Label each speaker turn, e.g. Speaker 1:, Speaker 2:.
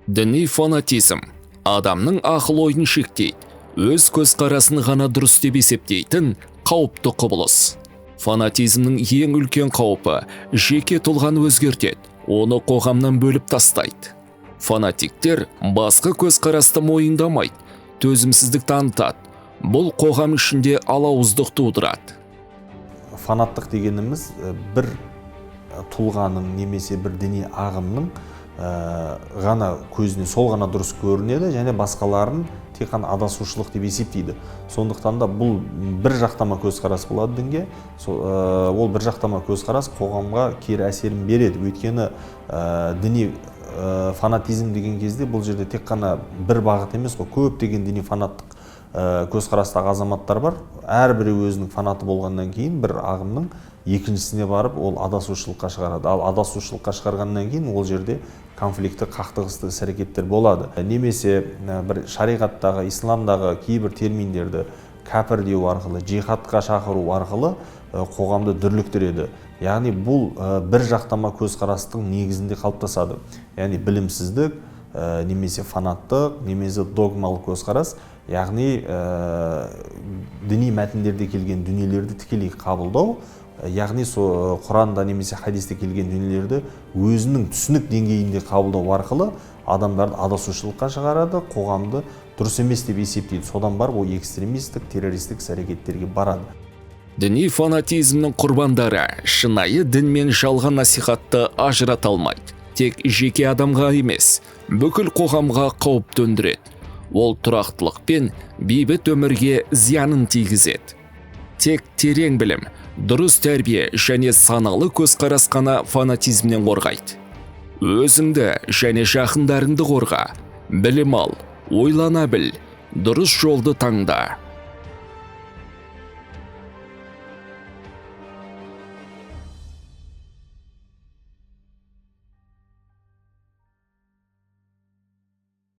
Speaker 1: Діни фанатизм адамның ақыл ойын шектейді, өз көзқарасын ғана дұрыс деп есептейтін қауіпті құбылыс. Фанатизмнің ең үлкен қаупі жеке тұлғаны өзгертеді, оны қоғамнан бөліп тастайды. Фанатиктер басқа көзқарасты мойындамайды, төзімсіздік танытады. Бұл қоғам ішінде алауыздық тудырады.
Speaker 2: Фанаттық дегеніміз бір тұлғаның немесе бір діни ағымның ғана көзіне сол ғана дұрыс көрінеді және басқаларын тек қана адасушылық деп есептейді. Сондықтан да бұл бір жақтама көзқарас болады дінге. Ол бір жақтама көзқарас қоғамға кері әсерін береді. Өйткені діни фанатизм деген кезде бұл жерде тек қана бір бағыт емес қой, көп деген діни фанаттық көзқарастағы азаматтар бар. Әрбірі өзінің фанаты болғаннан кейін бір ағымның екіншісіне барып ол адасушылыққа шығарады. Ал адасушылыққа шығарғаннан кейін ол жерде конфликті, қақтығысты іс-әрекеттер болады. Немесе бір шариғаттағы, исламдағы кейбір терминдерді кәпір деу арқылы, джихадқа шақыру арқылы қоғамды дүрліктіреді. Яғни бұл бір жақтама көзқарастың негізінде қалыптасады. Яғни білімсіздік, немесе фанаттық, немесе догмалық көзқарас, яғни діни мәтіндерде келген дүниелерді тікелей қабылдау, яғни Құранда немесе хадисте келген дүниелерді өзінің түсінік деңгейінде қабылдау арқылы адамдарды адасушылыққа шығарады, қоғамды дұрыс емес деп есептейді. Содан барып ол экстремистік, террористік іс-әрекеттерге барады.
Speaker 1: Діни фанатизмнің құрбандары шынайы дін мен жалған насихатты ажырата алмайды. Тек жеке адамға емес, бүкіл қоғамға қауіп төндіреді. Ол тұрақтылық пен бейбіт өмірге зиянын тигізеді. Тек терең білім, дұрыс тәрбие және саналы көзқарас қана фанатизмнен қорғайды. Өзіңді және жақындарыңды қорға, білім ал, ойлана біл, дұрыс жолды таңда.